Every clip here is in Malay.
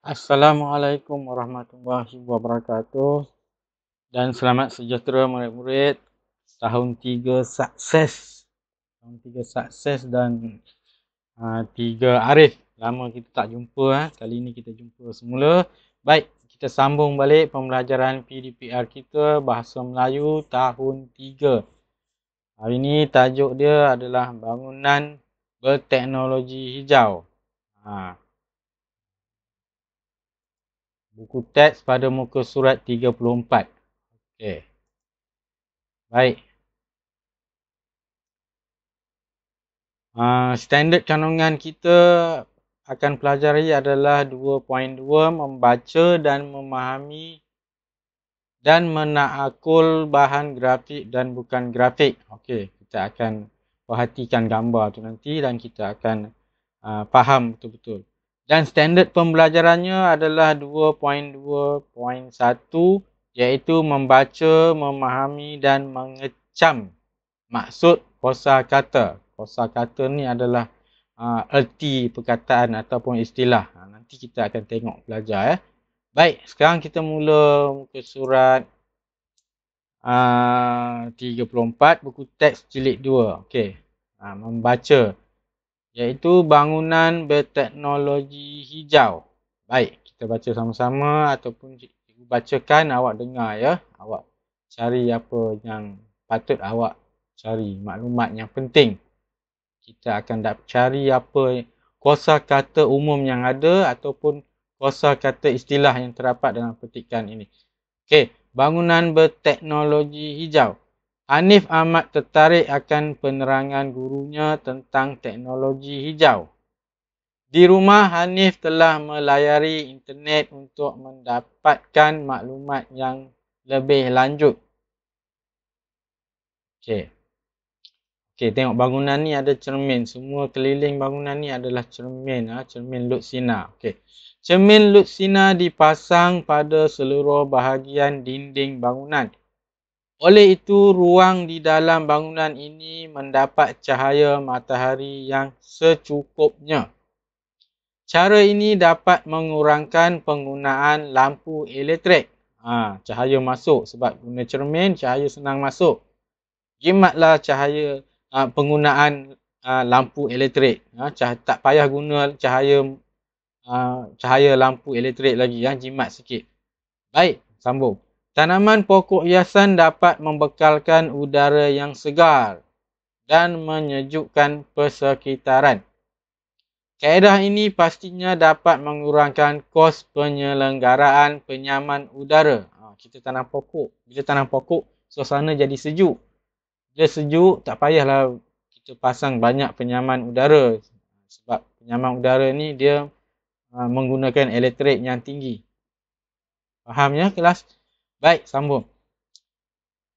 Assalamualaikum warahmatullahi wabarakatuh dan selamat sejahtera murid-murid. Tahun 3 sukses. Tahun 3 sukses dan 3 arif. Lama kita tak jumpa. Kali ini kita jumpa semula. Baik, kita sambung balik pembelajaran PDPR kita Bahasa Melayu tahun 3. Hari ini tajuk dia adalah bangunan berteknologi hijau. Buku teks pada muka surat 34. Okey. Baik. Standard kandungan kita akan pelajari adalah 2.2 membaca dan memahami dan menakul bahan grafik dan bukan grafik. Okey, kita akan perhatikan gambar tu nanti dan kita akan faham betul-betul. Dan standard pembelajarannya adalah 2.2.1 iaitu membaca, memahami dan mengecam maksud kosakata. Kosakata ni adalah erti perkataan ataupun istilah. Nanti kita akan tengok belajar. Baik, sekarang kita mula muka surat 34 buku teks jilid 2. Okey. Membaca iaitu bangunan berteknologi hijau. Baik, kita baca sama-sama ataupun cikgu bacakan, awak dengar ya. Awak cari apa yang patut awak cari, maklumat yang penting. Kita akan cari apa kosakata umum yang ada ataupun kosakata istilah yang terdapat dalam petikan ini. Okey, bangunan berteknologi hijau. Hanif amat tertarik akan penerangan gurunya tentang teknologi hijau. Di rumah, Hanif telah melayari internet untuk mendapatkan maklumat yang lebih lanjut. Okey. Okey, tengok bangunan ni ada cermin. Semua keliling bangunan ni adalah cermin. Cermin lutsina. Okey. Cermin lutsina dipasang pada seluruh bahagian dinding bangunan. Oleh itu, ruang di dalam bangunan ini mendapat cahaya matahari yang secukupnya. Cara ini dapat mengurangkan penggunaan lampu elektrik. Cahaya masuk sebab guna cermin, cahaya senang masuk. Jimatlah cahaya penggunaan lampu elektrik. Tak payah guna cahaya lampu elektrik lagi. Jimat sikit. Baik, sambung. Tanaman pokok hiasan dapat membekalkan udara yang segar dan menyejukkan persekitaran. Kaedah ini pastinya dapat mengurangkan kos penyelenggaraan penyaman udara. Kita tanam pokok. Bila tanam pokok, suasana jadi sejuk. Bila sejuk, tak payahlah kita pasang banyak penyaman udara. Sebab penyaman udara ni dia menggunakan elektrik yang tinggi. Faham ya kelas? Baik, sambung.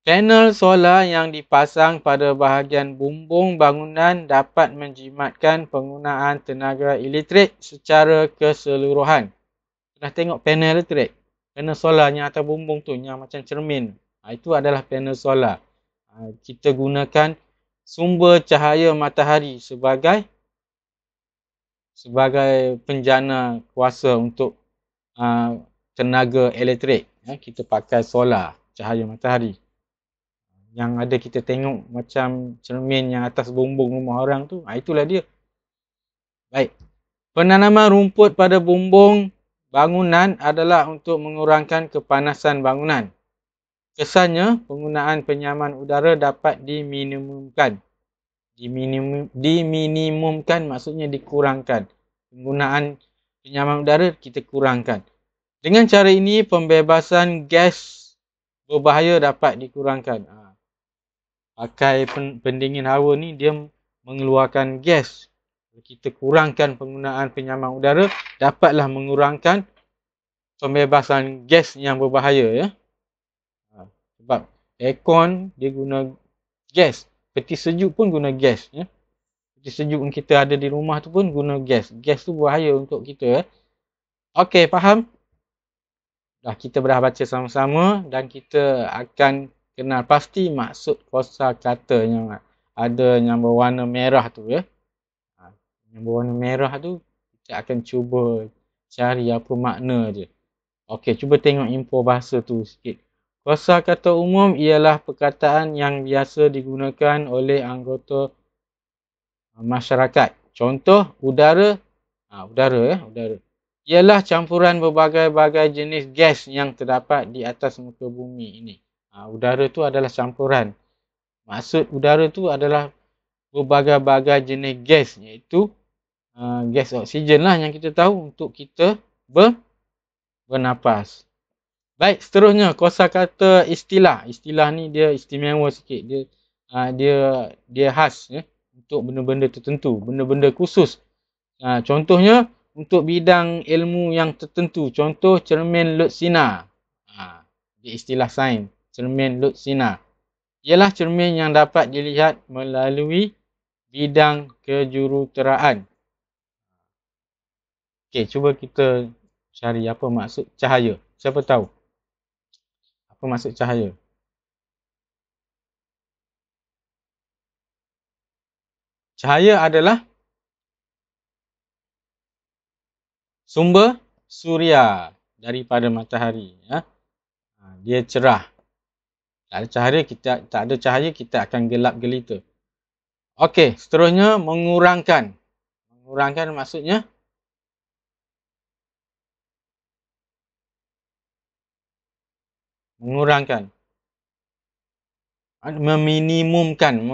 Panel solar yang dipasang pada bahagian bumbung bangunan dapat menjimatkan penggunaan tenaga elektrik secara keseluruhan. Pernah tengok panel elektrik? Panel solar yang atas bumbung tu, yang macam cermin. Itu adalah panel solar. Kita gunakan sumber cahaya matahari sebagai penjana kuasa untuk tenaga elektrik. Kita pakai solar, cahaya matahari. Yang ada kita tengok macam cermin yang atas bumbung rumah orang tu, itulah dia. Baik. Penanaman rumput pada bumbung bangunan adalah untuk mengurangkan kepanasan bangunan. Kesannya, penggunaan penyaman udara dapat diminimumkan. Diminimumkan maksudnya dikurangkan. Penggunaan penyaman udara kita kurangkan. Dengan cara ini, pembebasan gas berbahaya dapat dikurangkan. Pakai pendingin hawa ni, dia mengeluarkan gas. Kita kurangkan penggunaan penyaman udara, dapatlah mengurangkan pembebasan gas yang berbahaya. Sebab aircon dia guna gas. Peti sejuk pun guna gas. Peti sejuk yang kita ada di rumah tu pun guna gas. Gas tu berbahaya untuk kita. Okey, faham? Dah, kita dah baca sama-sama dan kita akan kenal pasti maksud kosakata yang ada yang berwarna merah tu. Yang berwarna merah tu kita akan cuba cari apa makna je. Okey, cuba tengok info bahasa tu sikit. Kosakata umum ialah perkataan yang biasa digunakan oleh anggota masyarakat. Contoh, udara. Udara. Ialah campuran berbagai-bagai jenis gas yang terdapat di atas muka bumi ini. Udara tu adalah campuran. Maksud udara tu adalah berbagai-bagai jenis gas, iaitu gas oksigen lah yang kita tahu untuk kita bernafas. Baik, seterusnya kosakata istilah. Istilah ni dia istimewa sikit. Dia khas ya, untuk benda-benda tertentu, benda-benda khusus. Contohnya untuk bidang ilmu yang tertentu. Contoh cermin lut sinar. Di istilah sains, cermin lut sinar ialah cermin yang dapat dilihat melalui bidang kejuruteraan. Okey, cuba kita cari apa maksud cahaya. Siapa tahu? Apa maksud cahaya? Cahaya adalah sumber suria daripada matahari. Ya. Dia cerah. Tak ada cahaya, kita akan gelap gelita. Okey, seterusnya mengurangkan. Mengurangkan maksudnya? Mengurangkan. Meminimumkan.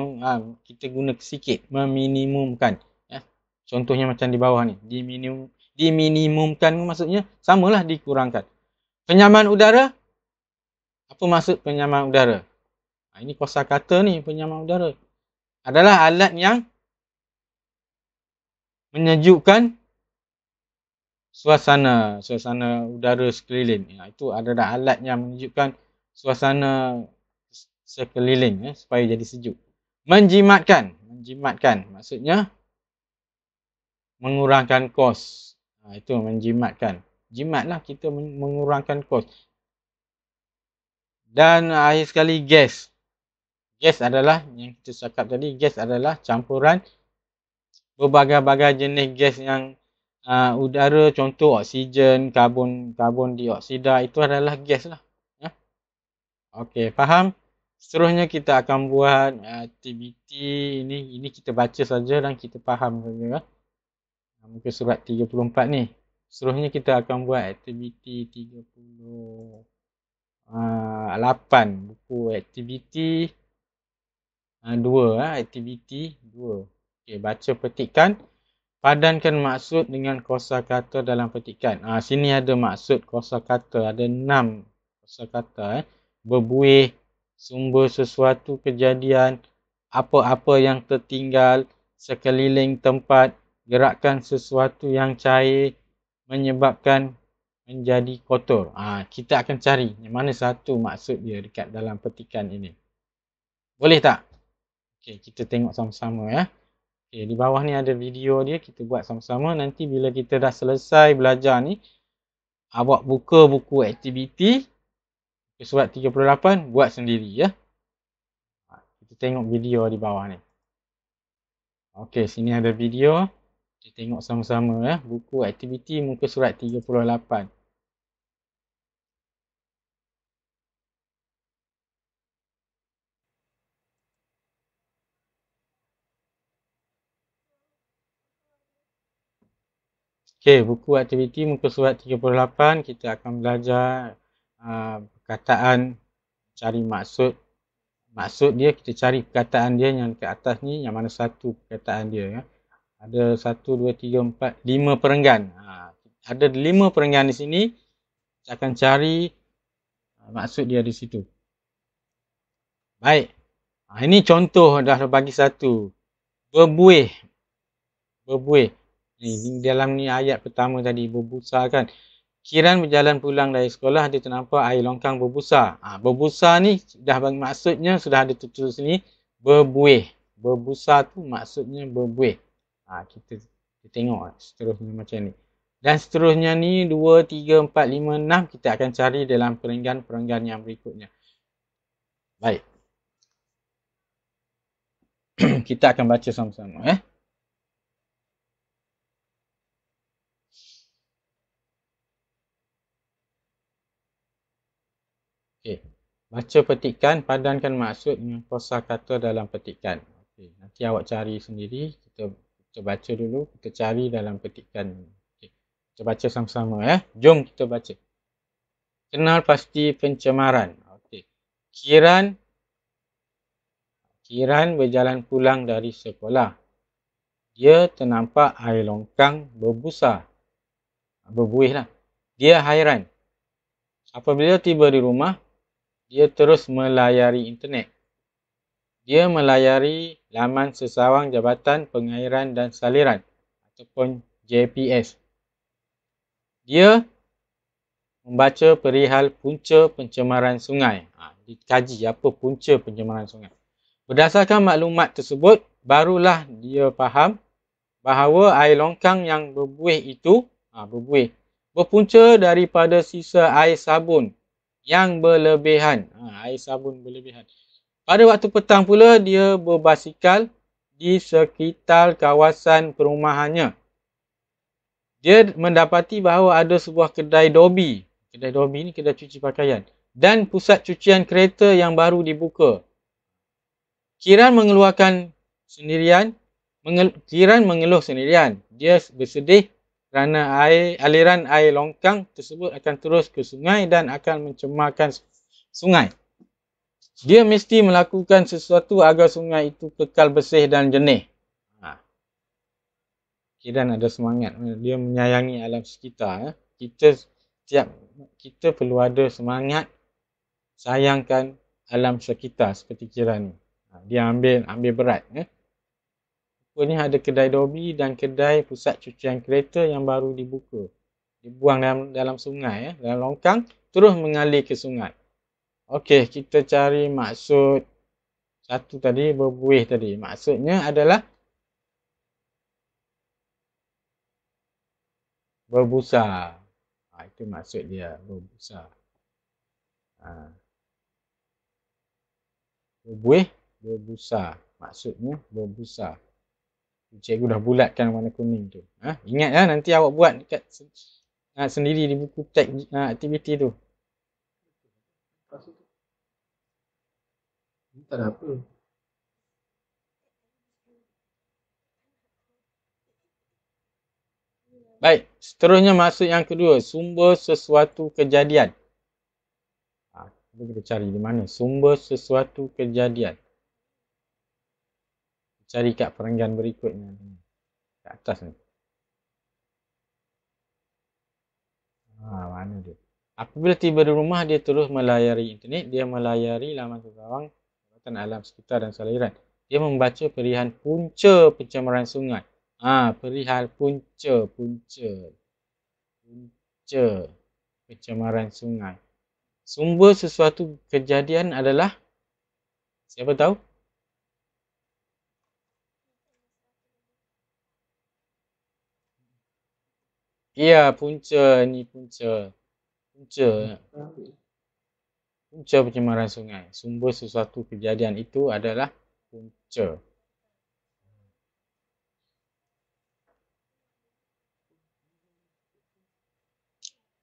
Kita guna sikit. Meminimumkan. Ya. Contohnya macam di bawah ni. Diminimumkan maksudnya samalah dikurangkan. Penyaman udara. Apa maksud penyaman udara? Ini kosakata ni, penyaman udara. Adalah alat yang menyejukkan suasana udara sekeliling. Itu adalah alat yang menyejukkan suasana sekeliling supaya jadi sejuk. Menjimatkan maksudnya mengurangkan kos. Itu menjimatkan. Jimatlah kita mengurangkan kos. Dan akhir sekali gas. Gas adalah yang kita cakap tadi, gas adalah campuran berbagai-bagai jenis gas yang udara, contoh oksigen, karbon dioksida, itu adalah gas lah. Ya. Okey, faham? Seterusnya kita akan buat aktiviti ini kita baca saja dan kita faham saja. Muka surat 34 ni. Seterusnya kita akan buat aktiviti 38. Buku aktiviti 2. Aktiviti 2. Okey, baca petikan. Padankan maksud dengan kosakata dalam petikan. Sini ada maksud kosakata. Ada 6 kosakata. Berbuih, sumber sesuatu kejadian, apa-apa yang tertinggal, sekeliling tempat, gerakan sesuatu yang cair, menyebabkan menjadi kotor. Kita akan cari yang mana satu maksud dia dekat dalam petikan ini. Boleh tak? Okey, kita tengok sama-sama ya. Okay, di bawah ni ada video dia, kita buat sama-sama. Nanti bila kita dah selesai belajar ni, awak buka buku aktiviti, surat 38, buat sendiri ya. Kita tengok video di bawah ni. Okey, sini ada video. Kita tengok sama-sama ya. Buku aktiviti muka surat 38. Okey, buku aktiviti muka surat 38, kita akan belajar perkataan, cari maksud. Maksud dia, kita cari perkataan dia yang ke atas ni, yang mana satu perkataan dia ya. Ada 1, 2, 3, 4, 5 perenggan. Ada 5 perenggan di sini. Kita akan cari maksud dia di situ. Baik. Ini contoh dah bagi satu. Berbuih. Ni dalam ni ayat pertama tadi, berbusa kan. Kiran berjalan pulang dari sekolah, dia ternampak air longkang berbusa. Berbusa ni dah bagi maksudnya, sudah ada tulis sini. Berbuih. Berbusa tu maksudnya berbuih. Kita tengok seterusnya macam ni. Dan seterusnya ni 2, 3, 4, 5, 6 kita akan cari dalam perenggan-perenggan yang berikutnya. Baik. Kita akan baca sama-sama. Okey. Baca petikan, padankan maksud dengan kosakata dalam petikan. Okey, nanti awak cari sendiri. Kita baca dulu, kita cari dalam petikan. Okey. Kita baca sama-sama Jom kita baca. Kenal pasti pencemaran. Okey. Kiran berjalan pulang dari sekolah. Dia ternampak air longkang berbusa. Berbuih lah. Dia hairan. Apabila tiba di rumah, dia terus melayari internet. Dia melayari laman Sesawang Jabatan Pengairan dan Saliran ataupun JPS. Dia membaca perihal punca pencemaran sungai. Dikaji apa punca pencemaran sungai. Berdasarkan maklumat tersebut, barulah dia faham bahawa air longkang yang berbuih itu berpunca daripada sisa air sabun yang berlebihan. Air sabun berlebihan. Pada waktu petang pula, dia berbasikal di sekitar kawasan perumahannya. Dia mendapati bahawa ada sebuah kedai Dobi. Kedai Dobi ni kedai cuci pakaian. Dan pusat cucian kereta yang baru dibuka. Kiran mengeluh sendirian. Dia bersedih kerana aliran air longkang tersebut akan terus ke sungai dan akan mencemarkan sungai. Dia mesti melakukan sesuatu agar sungai itu kekal bersih dan jernih. Kiran ada semangat. Dia menyayangi alam sekitar. Kita perlu ada semangat sayangkan alam sekitar seperti Kiran ni. Dia ambil berat. Rupanya ada kedai Dobi dan kedai pusat cucian kereta yang baru dibuka. Dibuang dalam sungai, dalam longkang, terus mengalir ke sungai. Okey, kita cari maksud satu tadi, berbuih tadi. Maksudnya adalah berbusa. Itu maksud dia, berbusa. Berbuih, berbusa. Maksudnya berbusa. Cikgu dah bulatkan warna kuning tu. Ingat nanti awak buat dekat sendiri di buku teks aktiviti tu. Tak ada apa. Baik, seterusnya maksud yang kedua, sumber sesuatu kejadian. Kita cari di mana sumber sesuatu kejadian. Cari kat perenggan berikutnya. Kat atas ni. Mana dia? Apabila tiba di rumah, dia terus melayari internet. Dia melayari laman Sesawang Jabatan Alam Sekitar dan Saliran. Dia membaca perihal punca pencemaran sungai. Perihal punca pencemaran sungai. Sumber sesuatu kejadian adalah, siapa tahu? Ya, punca ni punca pencemaran sungai. Sumber sesuatu kejadian itu adalah punca.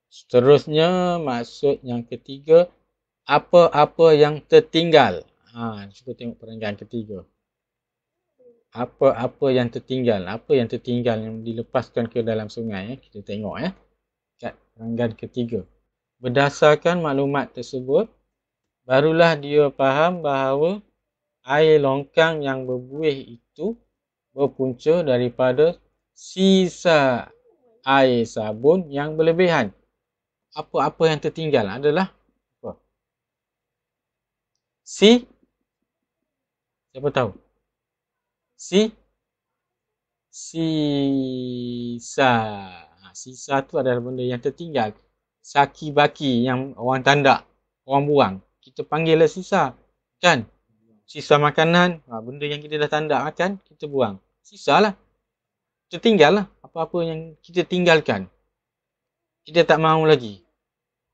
Seterusnya, maksud yang ketiga, apa-apa yang tertinggal. Cuba tengok perenggan ketiga. Apa yang tertinggal. Apa yang tertinggal yang dilepaskan ke dalam sungai. Kita tengok kat perenggan ketiga. Berdasarkan maklumat tersebut, barulah dia faham bahawa air longkang yang berbuih itu berpunca daripada sisa air sabun yang berlebihan. Apa-apa yang tertinggal adalah apa? Siapa tahu? Sisa. Sisa tu adalah benda yang tertinggal. Saki baki yang orang tandak, orang buang. Kita panggillah sisa. Kan? Sisa makanan, benda yang kita dah tandak makan, kita buang. Sisa lah. Tertinggal lah. Apa-apa yang kita tinggalkan. Kita tak mahu lagi.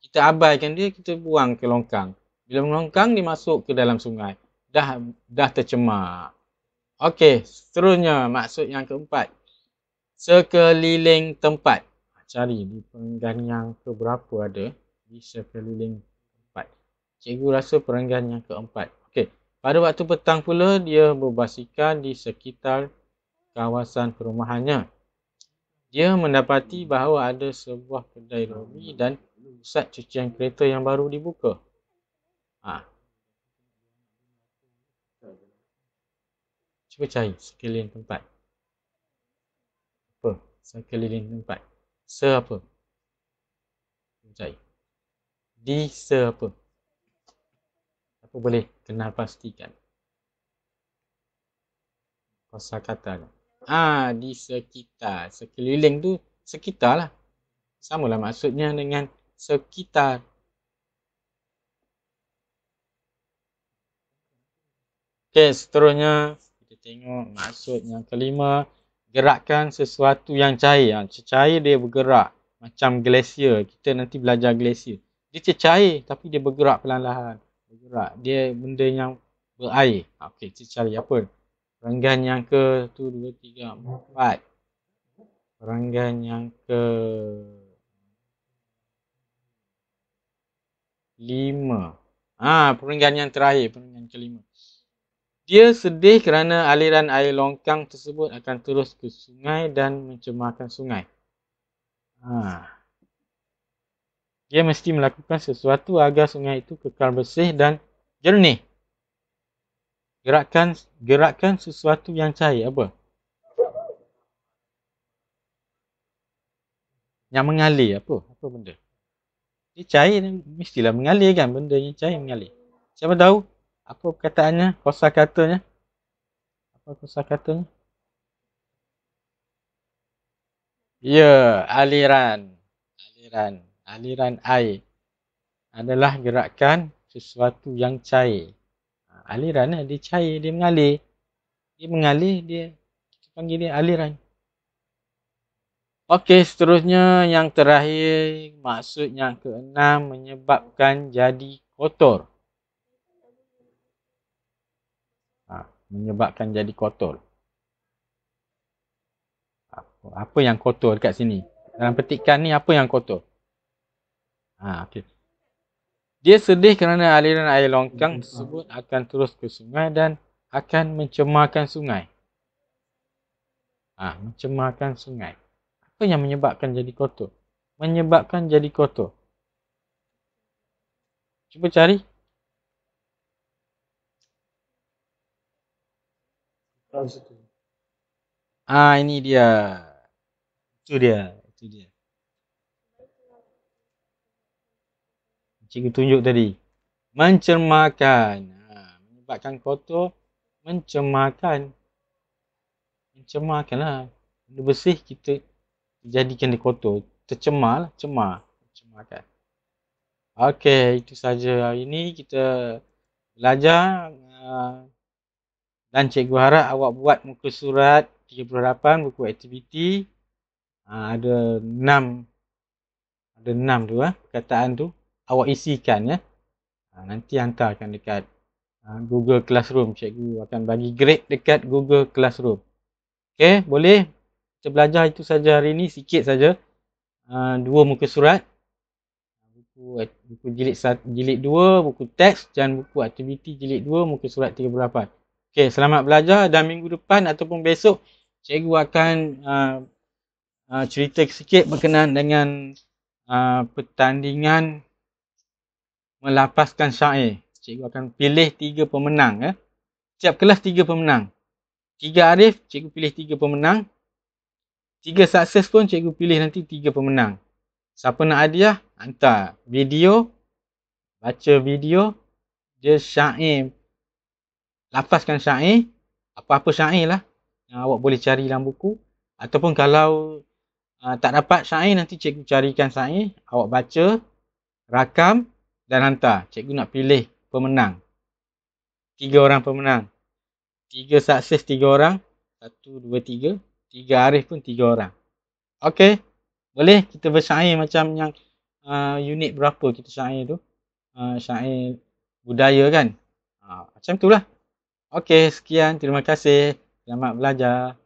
Kita abaikan dia, kita buang ke longkang. Bila melongkang, dia masuk ke dalam sungai. Dah tercemar. Okey, seterusnya maksud yang keempat. Sekeliling tempat. Cari di perenggan yang keberapa ada di sekeliling tempat. Cikgu rasa perenggan yang keempat. Okey. Pada waktu petang pula, dia berbasikal di sekitar kawasan perumahannya. Dia mendapati bahawa ada sebuah kedai roti dan pusat cucian kereta yang baru dibuka. Cuba cari sekeliling tempat. Apa? Sekeliling tempat. Apa? Cuba cari. Di apa? Apa boleh kenal pastikan? Kosakata. Di sekitar. Sekeliling tu sekitar lah. Samalah maksudnya dengan sekitar. Okey, seterusnya kita tengok maksud yang kelima. Gerakkan sesuatu yang cair. Cair dia bergerak. Macam glasier. Kita nanti belajar glasier. Dia cair tapi dia bergerak perlahan-lahan. Bergerak. Dia benda yang berair. Okey, kita cari apa? Perenggan yang ke 1, 2, 3, 4. Perenggan yang ke 5. Perenggan yang terakhir. Perenggan kelima. Dia sedih kerana aliran air longkang tersebut akan terus ke sungai dan mencemarkan sungai. Dia mesti melakukan sesuatu agar sungai itu kekal bersih dan jernih. Gerakkan sesuatu yang cair. Apa? Yang mengalir. Apa benda? Dia cair, mestilah mengalir kan. Benda yang cair mengalir. Siapa tahu? Apa perkataannya? Kosakatanya? Apa kosakatanya? Ya, aliran. Aliran air adalah gerakan sesuatu yang cair. Aliran dia cair, dia mengalir. Kita panggil dia aliran. Okey, seterusnya yang terakhir, maksud yang keenam, menyebabkan jadi kotor. Menyebabkan jadi kotor. Apa yang kotor dekat sini? Dalam petikan ni apa yang kotor? Okey. Dia sedih kerana aliran air longkang tersebut akan terus ke sungai dan akan mencemarkan sungai. Mencemarkan sungai. Apa yang menyebabkan jadi kotor? Menyebabkan jadi kotor. Cuba cari. Ini dia. Itu dia. Cikgu tunjuk tadi. Mencemarkan. Menyebabkan kotor. Mencemarkan lah. Benda bersih kita jadikan dia kotor. Tercemar lah. Mencemarkan. Okey, itu saja hari ini kita belajar. Dan cikgu harap awak buat muka surat 38, buku aktiviti. Ada 6 tu perkataan tu. Awak isikan ya. Nanti hantarkan dekat Google Classroom. Cikgu akan bagi grade dekat Google Classroom. Okey, boleh. Kita belajar itu saja hari ini, sikit saja. 2 muka surat. Buku jilid 2, buku teks dan buku aktiviti jilid 2, muka surat 38. Okey, selamat belajar dan minggu depan ataupun besok cikgu akan cerita sikit berkenaan dengan pertandingan melafazkan syair. Cikgu akan pilih 3 pemenang ya. Setiap kelas 3 pemenang. 3 arif, cikgu pilih 3 pemenang. 3 sukses pun cikgu pilih nanti 3 pemenang. Siapa nak hadiah, hantar video, baca video, dia syair, lafazkan syair, apa-apa syair lah yang awak boleh cari dalam buku. Ataupun kalau tak dapat syair, nanti cikgu carikan syair, awak baca, rakam dan hantar. Cikgu nak pilih pemenang. 3 orang pemenang. 3 sukses 3 orang. 1, 2, 3. 3 arif pun 3 orang. Okey. Boleh kita bersyair macam yang unit berapa kita syair tu. Syair budaya kan. Macam itulah. Okey, sekian. Terima kasih. Selamat belajar.